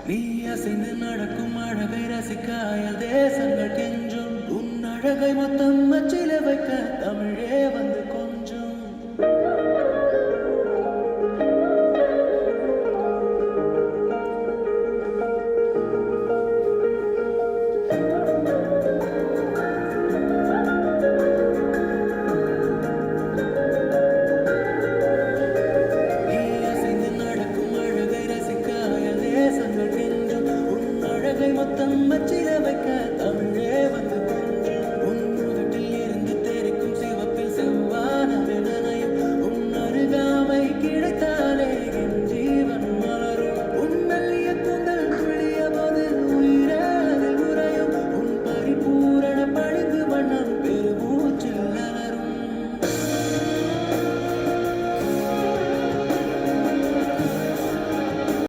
நீ அசைந்து நடக்கும் அழகை ரசிக்காயல் தேசங்கள் கெஞ்சும் உன் அழகை மொத்தம் அச்சில வைக்க தமிழே வந்து கொஞ்சம் நீ அசைந்து நடக்கும் அழகை ரசிக்காயல் தேசங்கள் கெஞ்சும் உன் அழகை மொத்தம் அச்சில